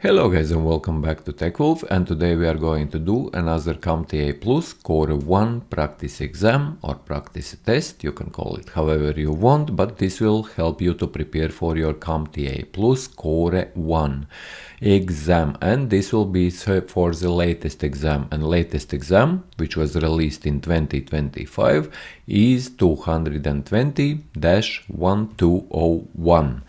Hello guys and welcome back to TechWolf, and today we are going to do another CompTIA Plus Core 1 practice exam or practice test. You can call it however you want, but this will help you to prepare for your CompTIA Plus Core 1 exam, and this will be for the latest exam, and latest exam which was released in 2025 is 220-1201.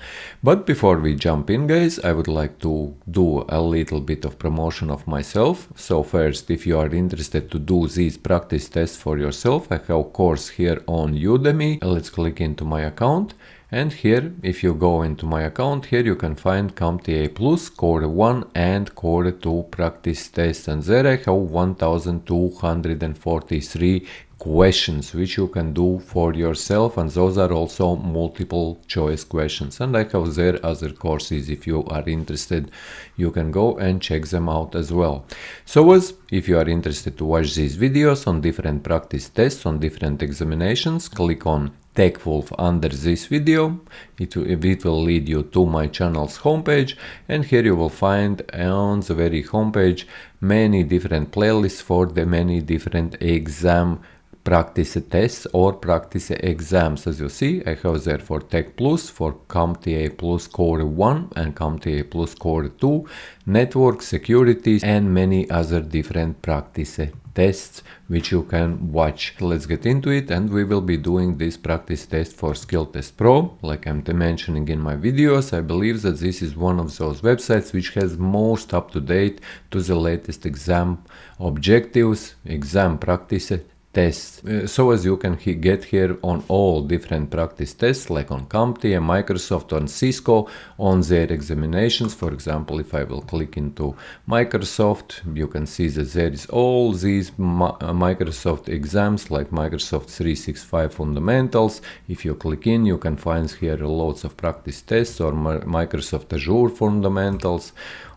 But before we jump in guys, I would like to do a little bit of promotion of myself. So first, if you are interested to do these practice tests for yourself, I have a course here on Udemy. Let's click into my account. And here, if you go into my account, here you can find CompTIA Plus Core 1 and Core 2 practice tests, and there I have 1243 questions which you can do for yourself, and those are also multiple choice questions. And I have there other courses. If you are interested, you can go and check them out as well. So if you are interested to watch these videos on different practice tests, on different examinations, click on TechWolf under this video. It will lead you to my channel's homepage, and here you will find on the very homepage many different playlists for the many different exam practice tests or practice exams. As you see, I have there for Tech Plus, for CompTIA Plus Core 1 and CompTIA Plus Core 2, network security, and many other different practice tests which you can watch. Let's get into it, and we will be doing this practice test for Skill Test Pro. Like I'm mentioning in my videos, I believe that this is one of those websites which has most up-to-date to the latest exam objectives, exam practice tests. So as you can get here on all different practice tests, like on CompTIA, Microsoft, on Cisco, on their examinations. For example, if I will click into Microsoft, you can see that there is all these Microsoft exams, like Microsoft 365 fundamentals. If you click in, you can find here lots of practice tests, or Microsoft Azure fundamentals,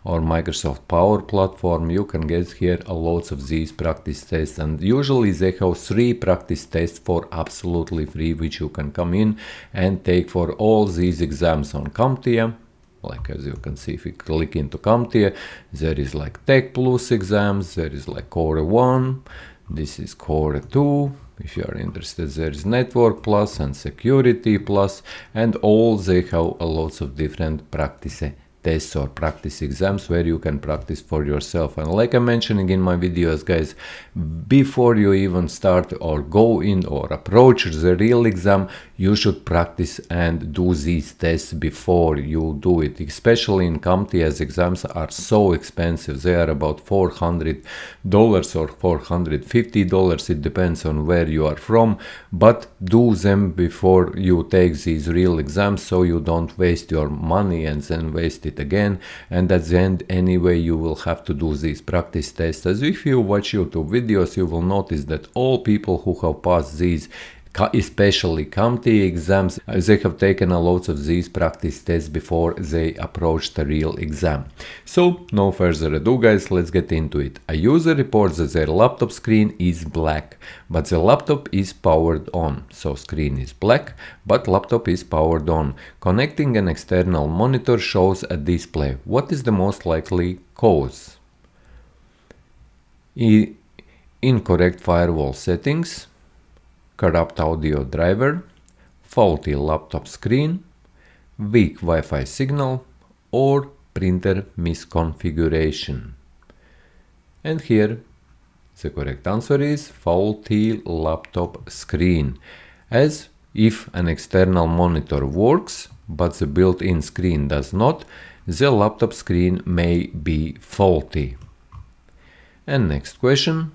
or Microsoft Power Platform. You can get here lots of these practice tests, and usually they have 3 practice tests for absolutely free, which you can come in and take for all these exams on CompTIA. Like as you can see, if you click into CompTIA, there is like Tech Plus exams, there is like Core 1, this is Core 2. If you are interested, there is Network Plus and Security Plus, and all they have lots of different practice tests or practice exams where you can practice for yourself. And like I'm mentioning in my videos guys, before you even start or go in or approach the real exam, you should practice and do these tests before you do it. Especially in CompTIA's exams are so expensive. They are about $400 or $450. It depends on where you are from, but do them before you take these real exams, so you don't waste your money and then waste it again. And at the end anyway, you will have to do these practice tests. As if you watch YouTube videos, you will notice that all people who have passed these, especially CompTIA exams, they have taken a lot of these practice tests before they approach the real exam. So no further ado guys, let's get into it. A user reports that their laptop screen is black, but the laptop is powered on. So screen is black, but laptop is powered on. Connecting an external monitor shows a display. What is the most likely cause? Incorrect firewall settings, corrupt audio driver, faulty laptop screen, weak Wi-Fi signal, or printer misconfiguration. And here the correct answer is faulty laptop screen, as if an external monitor works but the built-in screen does not, the laptop screen may be faulty. And next question.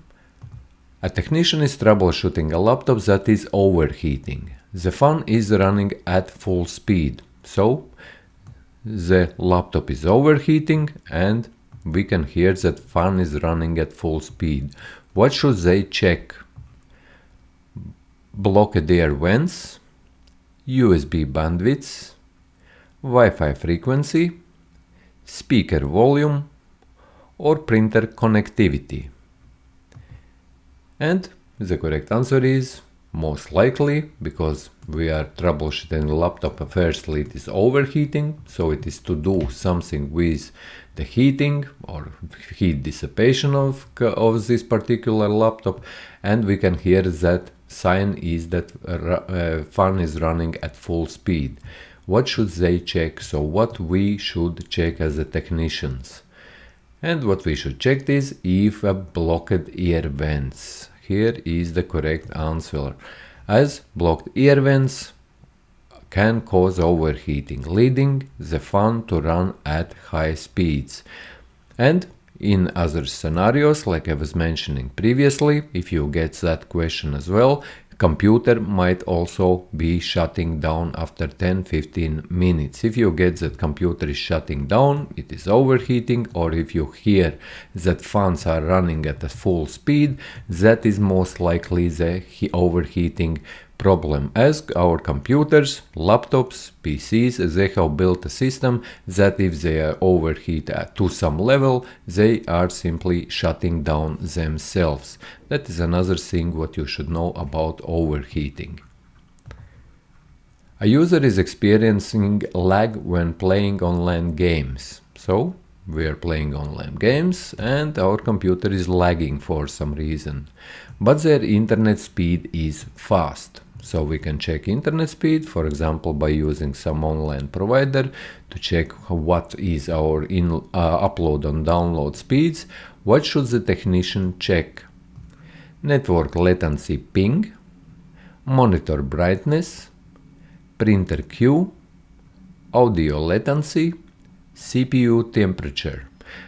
A technician is troubleshooting a laptop that is overheating. The fan is running at full speed, so the laptop is overheating, and we can hear that fan is running at full speed. What should they check? Blocked air vents, USB bandwidth, Wi-Fi frequency, speaker volume, or printer connectivity. And the correct answer is most likely, because we are troubleshooting the laptop, firstly it is overheating, so it is to do something with the heating or heat dissipation of this particular laptop, and we can hear that sign is that fan is running at full speed. What should they check? So what we should check as the technicians? And what we should check is if a blocked air vents. Here is the correct answer, as blocked air vents can cause overheating, leading the fan to run at high speeds. And in other scenarios, like I was mentioning previously, if you get that question as well, computer might also be shutting down after 10-15 minutes. If you get that computer is shutting down, it is overheating, or if you hear that fans are running at a full speed, that is most likely the overheating problem, as our computers, laptops, PCs, they have built a system that if they are overheat to some level, they are simply shutting down themselves. That is another thing what you should know about overheating. A user is experiencing lag when playing online games. So we are playing online games and our computer is lagging for some reason, but their internet speed is fast. So we can check internet speed, for example, by using some online provider to check what is our upload and download speeds. What should the technician check? Network latency ping, monitor brightness, printer queue, audio latency, CPU temperature.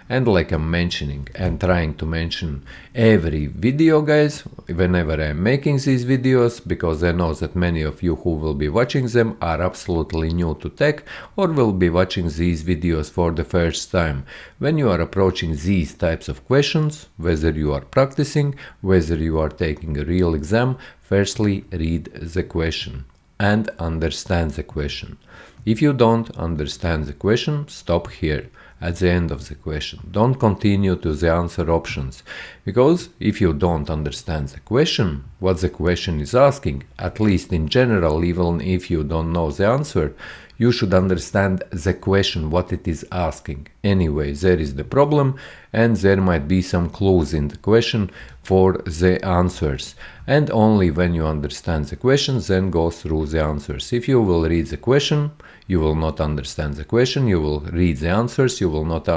And like I'm mentioning and trying to mention every video, guys, whenever I'm making these videos, because I know that many of you who will be watching them are absolutely new to tech or will be watching these videos for the first time. When you are approaching these types of questions, whether you are practicing, whether you are taking a real exam, firstly read the question and understand the question. If you don't understand the question, stop here at the end of the question. Don't continue to the answer options, because if you don't understand the question, what the question is asking, at least in general, even if you don't know the answer, you should understand the question, what it is asking. Anyway, there is the problem and there might be some clues in the question for the answers. And only when you understand the question, then go through the answers. If you will read the question, you will not understand the question, you will read the answers, you will not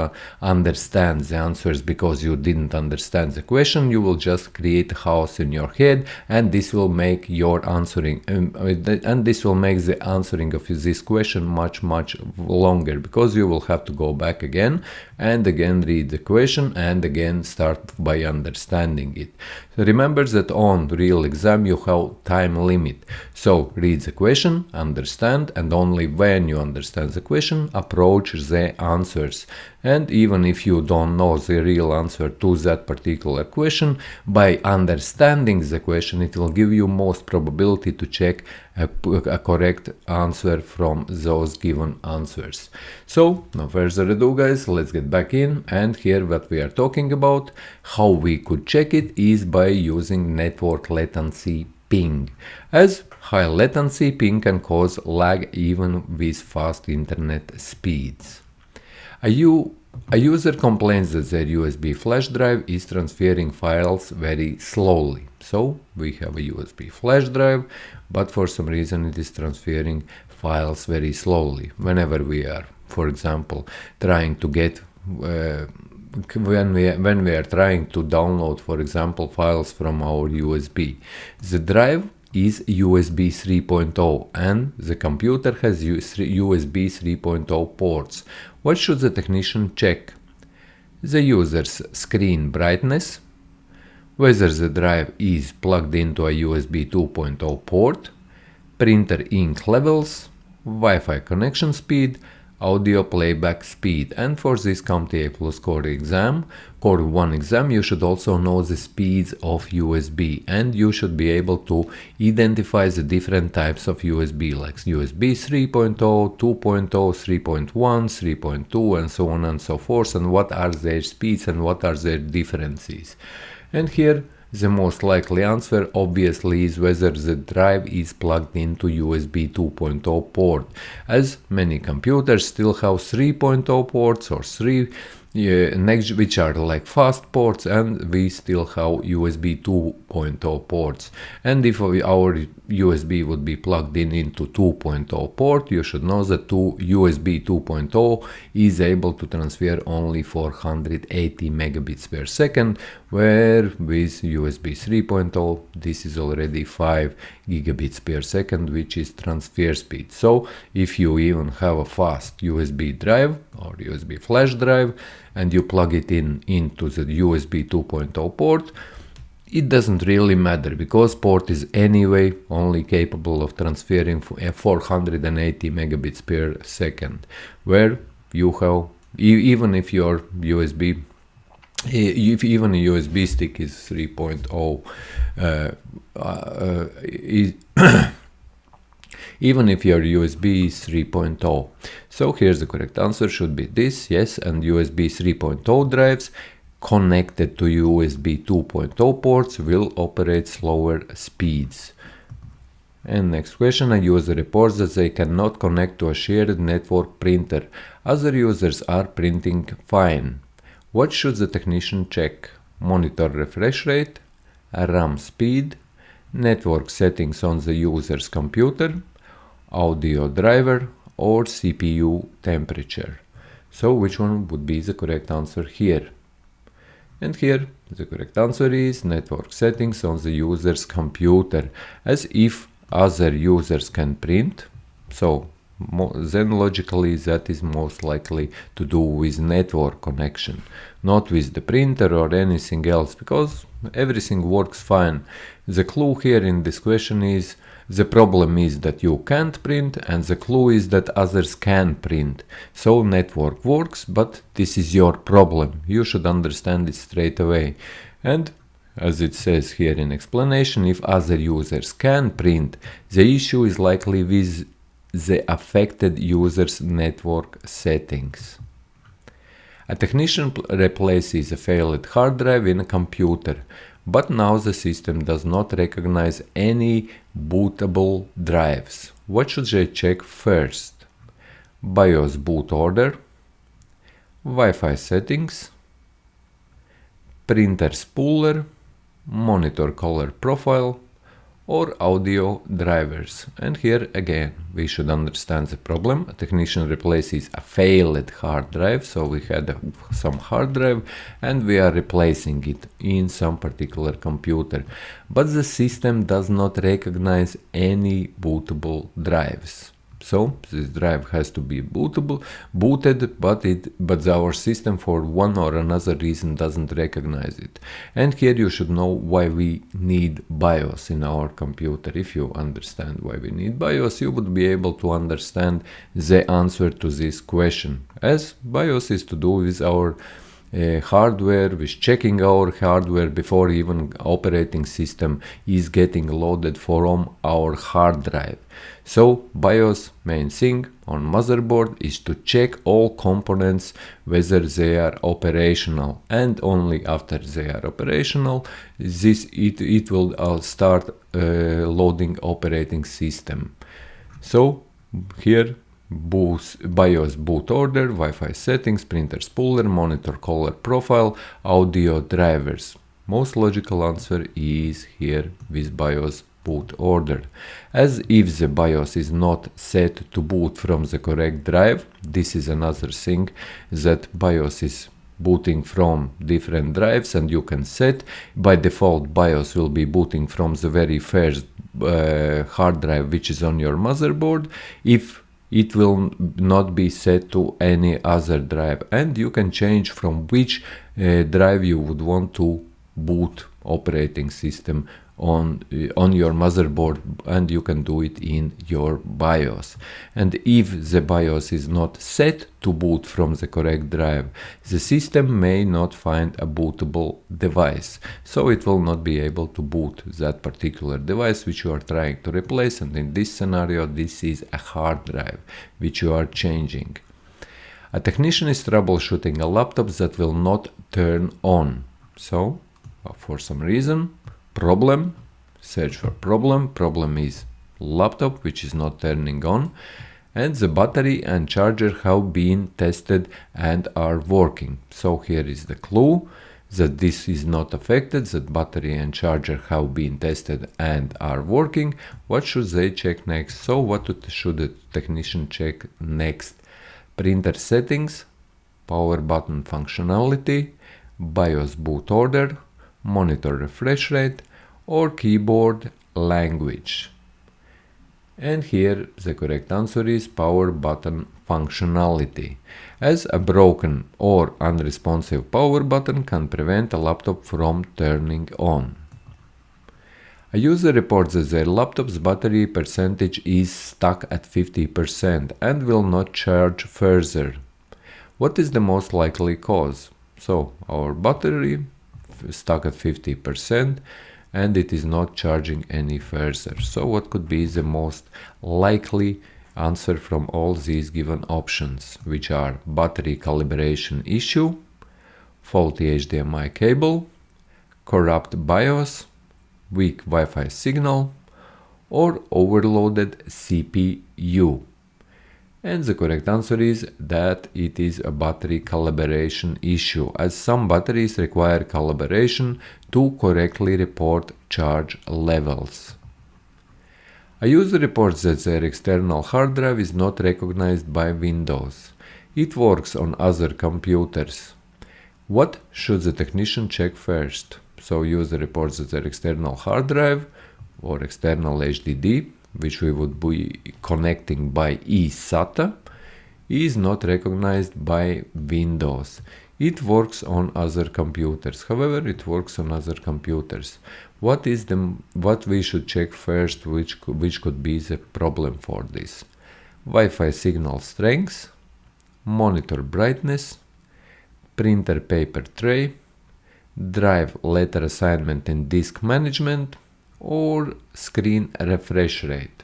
understand the answers because you didn't understand the question, you will just create a chaos in your head, and this will make your answering, and this will make the answering of this question much longer, because you will have to go back again and again read the question and again start by understanding it. So remember that on real exam you have time limit. So read the question, understand, and only when you understand the question, approach the answers. And even if you don't know the real answer to that particular question, by understanding the question, it will give you most probability to check a correct answer from those given answers. So, no further ado, guys, let's get back in. And here what we are talking about, how we could check it, is by using network latency ping, as high latency ping can cause lag even with fast internet speeds. A user complains that their USB flash drive is transferring files very slowly. So we have a USB flash drive, but for some reason it is transferring files very slowly. Whenever we are, for example, trying to get when we are trying to download, for example, files from our USB, the drive is USB 3.0 and the computer has USB 3.0 ports. What should the technician check? The user's screen brightness, whether the drive is plugged into a USB 2.0 port, printer ink levels, Wi-Fi connection speed, audio playback speed. And for this CompTIA Plus Core 1 exam, you should also know the speeds of USB, and you should be able to identify the different types of USB, like USB 3.0, 2.0, 3.1, 3.2, and so on and so forth, and what are their speeds and what are their differences. And here The most likely answer obviously is whether the drive is plugged into USB 2.0 port, as many computers still have 3.0 ports or next, which are like fast ports, and we still have USB 2.0 ports. And if our USB would be plugged into 2.0 port, you should know that USB 2.0 is able to transfer only 480 megabits per second, where with USB 3.0 this is already 5 gigabits per second, which is transfer speed. So if you even have a fast USB drive or USB flash drive and you plug it into the USB 2.0 port, it doesn't really matter, because port is anyway only capable of transferring 480 megabits per second, where you have, even if your USB, even a USB stick is 3.0, even if your USB is 3.0. So here's the correct answer, should be this, yes, and USB 3.0 drives connected to USB 2.0 ports will operate slower speeds. And next question, a user reports that they cannot connect to a shared network printer. Other users are printing fine. What should the technician check? Monitor refresh rate, RAM speed, network settings on the user's computer, audio driver, or CPU temperature. So which one would be the correct answer here? And here the correct answer is network settings on the user's computer, as if other users can print, so then logically that is most likely to do with network connection, not with the printer or anything else, because everything works fine. The clue here in this question is, the problem is that you can't print, and the clue is that others can print. So network works, but this is your problem. You should understand it straight away. And as it says here in explanation, if other users can print, the issue is likely with the affected user's network settings. A technician replaces a failed hard drive in a computer, but now the system does not recognize any bootable drives. What should they check first? BIOS boot order, Wi-Fi settings, printer spooler, monitor color profile, or audio drivers. And here again we should understand the problem. A technician replaces a failed hard drive, so we had some hard drive and we are replacing it in some particular computer, but the system does not recognize any bootable drives. So this drive has to be booted, but our system for one or another reason doesn't recognize it. And here you should know why we need BIOS in our computer. If you understand why we need BIOS, you would be able to understand the answer to this question, as BIOS is to do with our hardware, with checking our hardware before even operating system is getting loaded from our hard drive. So BIOS main thing on motherboard is to check all components whether they are operational, and only after they are operational it will start loading operating system. So here BIOS boot order, Wi-Fi settings, printer spooler, monitor color profile, audio drivers. Most logical answer is here with BIOS boot order, as if the BIOS is not set to boot from the correct drive. This is another thing, that BIOS is booting from different drives, and you can set by default BIOS will be booting from the very first hard drive which is on your motherboard, if it will not be set to any other drive, and you can change from which drive you would want to boot operating system on your motherboard, and you can do it in your BIOS. And if the BIOS is not set to boot from the correct drive, the system may not find a bootable device, so it will not be able to boot that particular device which you are trying to replace, and in this scenario this is a hard drive which you are changing. A technician is troubleshooting a laptop that will not turn on, so for some reason problem, search for problem. Problem is laptop which is not turning on, and the battery and charger have been tested and are working. So here is the clue that this is not affected, that battery and charger have been tested and are working. What should they check next? So what should the technician check next? Printer settings, power button functionality, BIOS boot order, monitor refresh rate, or keyboard language. And here the correct answer is power button functionality, as a broken or unresponsive power button can prevent a laptop from turning on. A user reports that their laptop's battery percentage is stuck at 50% and will not charge further. What is the most likely cause? So our battery stuck at 50% and it is not charging any further. So what could be the most likely answer from all these given options, which are battery calibration issue, faulty HDMI cable, corrupt BIOS, weak Wi-Fi signal, or overloaded CPU? And the correct answer is that it is a battery calibration issue, as some batteries require calibration to correctly report charge levels. A user reports that their external hard drive is not recognized by Windows. It works on other computers. What should the technician check first? So user reports that their external hard drive or external HDD, which we would be connecting by eSATA, is not recognized by Windows. It works on other computers. However, it works on other computers. What we should check first, which could be the problem for this? Wi-Fi signal strength, monitor brightness, printer paper tray, drive letter assignment and disk management, or screen refresh rate.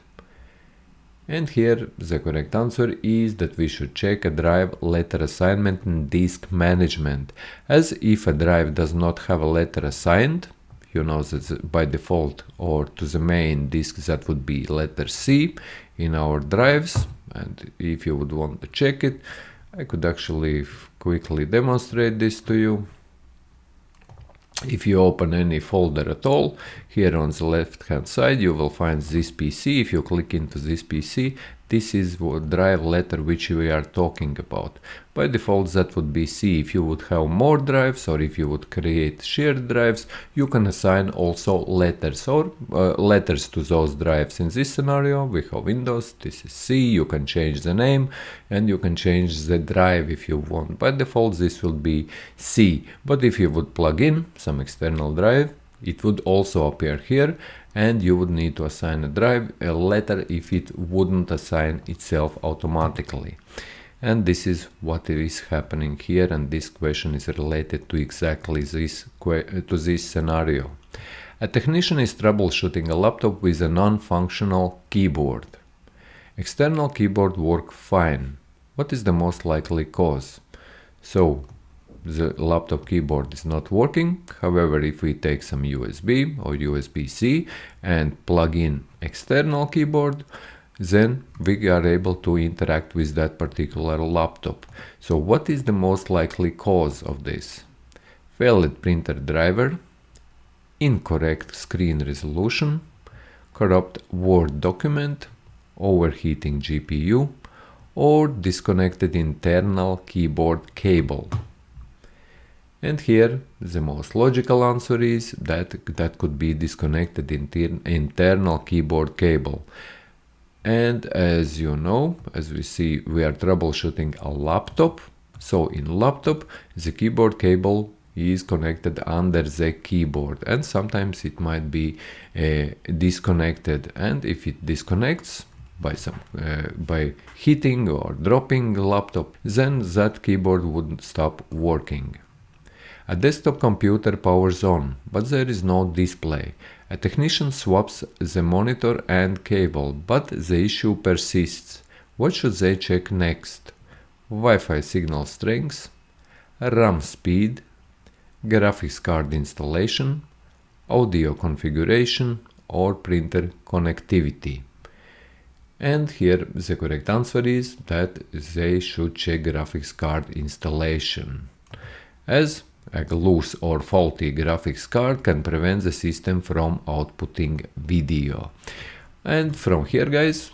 And here the correct answer is that we should check a drive letter assignment and disk management, as if a drive does not have a letter assigned, you know that by default or to the main disk that would be letter C in our drives, and if you would want to check it, I could actually quickly demonstrate this to you. If you open any folder at all, here on the left hand side you will find this PC. If you click into this PC, this is what drive letter which we are talking about. By default that would be C. If you would have more drives, or if you would create shared drives, you can assign also letters or letters to those drives. In this scenario we have Windows, this is C. You can change the name and you can change the drive if you want. By default this will be C, but if you would plug in some external drive, it would also appear here, and you would need to assign a letter if it wouldn't assign itself automatically. And this is what is happening here, and this question is related to exactly this scenario. A technician is troubleshooting a laptop with a non-functional keyboard. External keyboard work fine. What is the most likely cause? So the laptop keyboard is not working. However, if we take some USB or USB-C and plug in external keyboard, then we are able to interact with that particular laptop. So what is the most likely cause of this? Failed printer driver, incorrect screen resolution, corrupt Word document, overheating GPU, or disconnected internal keyboard cable. And here the most logical answer is that could be disconnected internal keyboard cable. And as you know, as we see, we are troubleshooting a laptop. So in laptop, the keyboard cable is connected under the keyboard, and sometimes it might be disconnected. And if it disconnects by hitting or dropping the laptop, then that keyboard would stop working. A desktop computer powers on, but there is no display. A technician swaps the monitor and cable, but the issue persists. What should they check next? Wi-Fi signal strength, RAM speed, graphics card installation, audio configuration, or printer connectivity. And here the correct answer is that they should check graphics card installation, as a loose or faulty graphics card can prevent the system from outputting video. And from here, guys,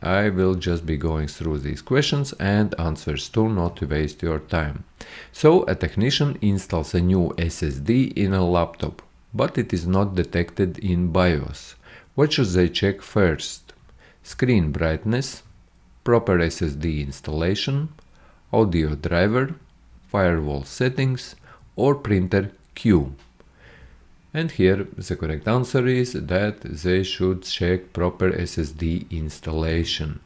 I will just be going through these questions and answers too, not to waste your time. So a technician installs a new SSD in a laptop, but it is not detected in BIOS. What should they check first? Screen brightness, proper SSD installation, audio driver, firewall settings, or printer queue. And here the correct answer is that they should check proper SSD installation,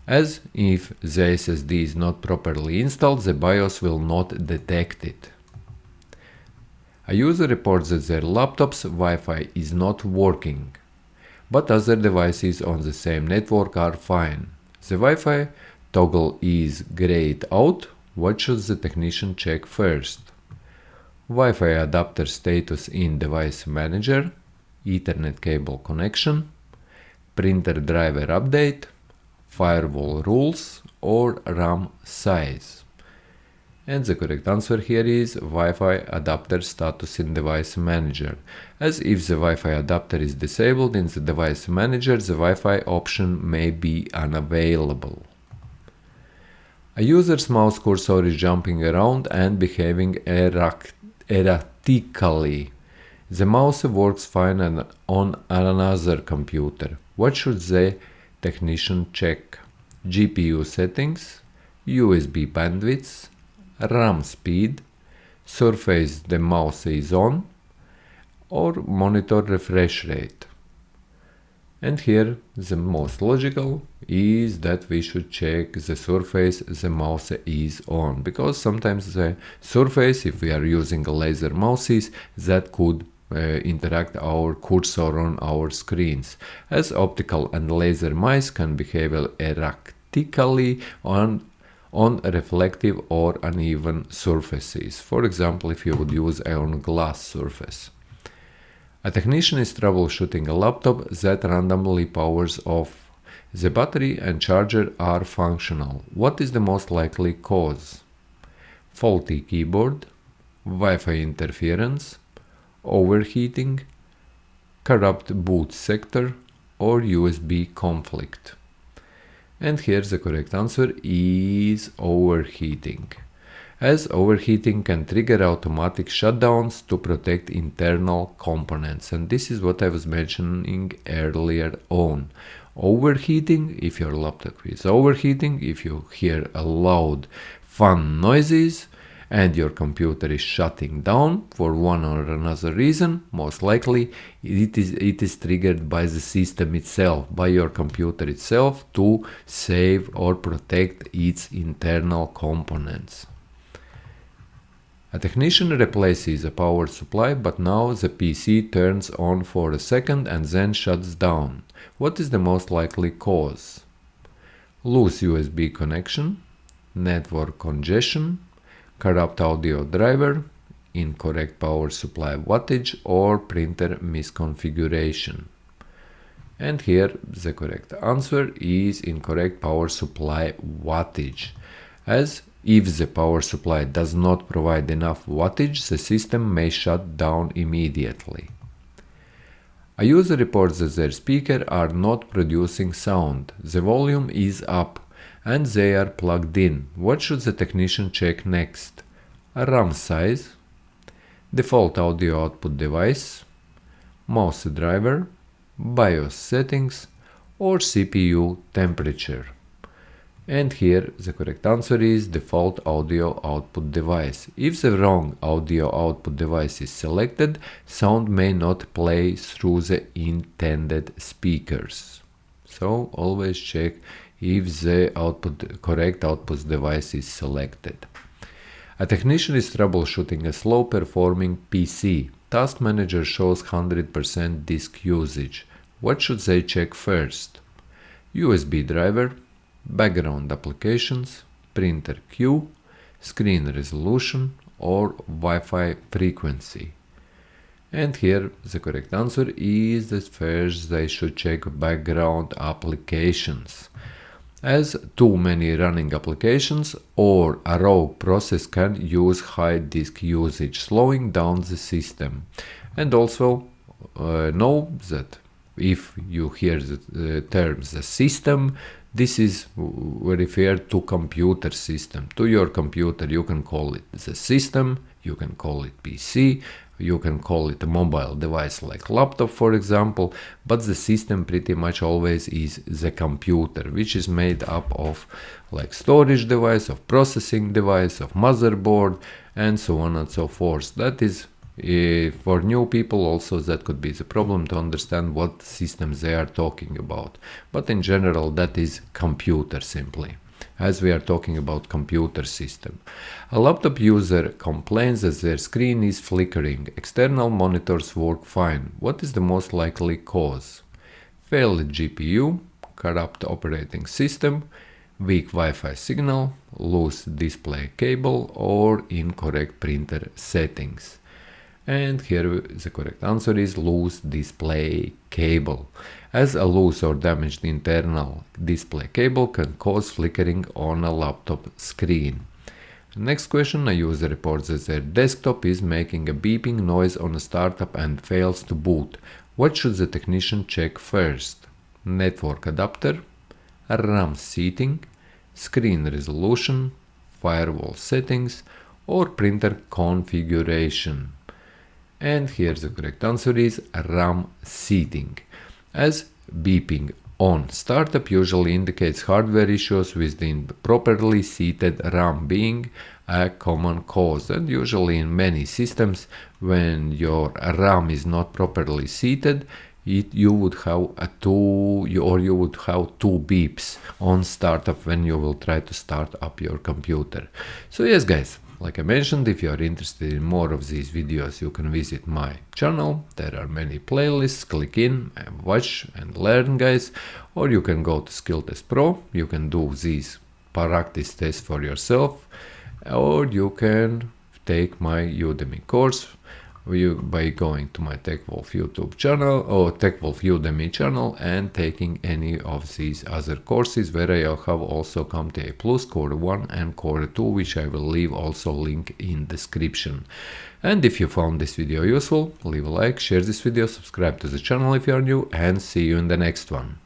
as if the SSD is not properly installed, the BIOS will not detect it. A user reports that their laptop's Wi-Fi is not working, but other devices on the same network are fine. The Wi-Fi toggle is grayed out. What should the technician check first? Wi-Fi adapter status in device manager, Ethernet cable connection, printer driver update, firewall rules, or RAM size. And the correct answer here is Wi-Fi adapter status in device manager, as if the Wi-Fi adapter is disabled in the device manager, the Wi-Fi option may be unavailable. A user's mouse cursor is jumping around and behaving erratically. The mouse works fine on another computer. What should the technician check? GPU settings, USB bandwidth, RAM speed, surface the mouse is on, or monitor refresh rate. And here the most logical is that we should check the surface the mouse is on, because sometimes the surface, if we are using laser mouses, that could interact our cursor on our screens, as optical and laser mice can behave erratically on reflective or uneven surfaces. For example, if you would use on glass surface. A technician is troubleshooting a laptop that randomly powers off. The battery and charger are functional. What is the most likely cause? Faulty keyboard, Wi-Fi interference, overheating, corrupt boot sector, or USB conflict. And here the correct answer is overheating, as overheating can trigger automatic shutdowns to protect internal components. And this is what I was mentioning earlier on. Overheating, if your laptop is overheating, if you hear a loud fun noises and your computer is shutting down for one or another reason, most likely it is triggered by the system itself, by your computer itself, to save or protect its internal components. A technician replaces a power supply, but now the PC turns on for a second and then shuts down. What is the most likely cause? Loose USB connection, network congestion, corrupt audio driver, incorrect power supply wattage, or printer misconfiguration. And here the correct answer is incorrect power supply wattage, as if the power supply does not provide enough wattage, the system may shut down immediately. A user reports that their speakers are not producing sound. The volume is up and they are plugged in. What should the technician check next? A RAM size, default audio output device, mouse driver, BIOS settings, or CPU temperature. And here the correct answer is default audio output device. If the wrong audio output device is selected, sound may not play through the intended speakers. So always check if the correct output device is selected. A technician is troubleshooting a slow-performing PC. Task Manager shows 100% disk usage. What should they check first? USB driver, background applications, printer queue, screen resolution, or Wi-Fi frequency. And here the correct answer is that first they should check background applications. As too many running applications or a rogue process can use high disk usage, slowing down the system. And also know that if you hear the term the system, this is referred to computer system. To your computer, you can call it the system, you can call it PC, you can call it a mobile device like laptop, for example, but the system pretty much always is the computer, which is made up of like storage device, of processing device, of motherboard, and so on and so forth. That is for new people also that could be the problem to understand what systems they are talking about. But in general, that is computer simply, as we are talking about computer system. A laptop user complains that their screen is flickering. External monitors work fine. What is the most likely cause? Failed GPU, corrupt operating system, weak Wi-Fi signal, loose display cable, or incorrect printer settings. And here the correct answer is loose display cable, as a loose or damaged internal display cable can cause flickering on a laptop screen. Next question, a user reports that their desktop is making a beeping noise on a startup and fails to boot. What should the technician check first? Network adapter, RAM seating, screen resolution, firewall settings, or printer configuration. And here the correct answer is RAM seating, as beeping on startup usually indicates hardware issues with the improperly seated RAM being a common cause. And usually in many systems, when your RAM is not properly seated, you would have two beeps on startup when you will try to start up your computer. So yes guys, like I mentioned, if you are interested in more of these videos, you can visit my channel. There are many playlists. Click in and watch and learn, guys. Or you can go to Skill Test Pro. You can do these practice tests for yourself. Or you can take my Udemy course by going to my TechWolf YouTube channel or TechWolf Udemy channel and taking any of these other courses, where I have also CompTIA Plus Core 1 and Core 2, which I will leave also link in description. And if you found this video useful, leave a like, share this video, subscribe to the channel if you are new, and see you in the next one.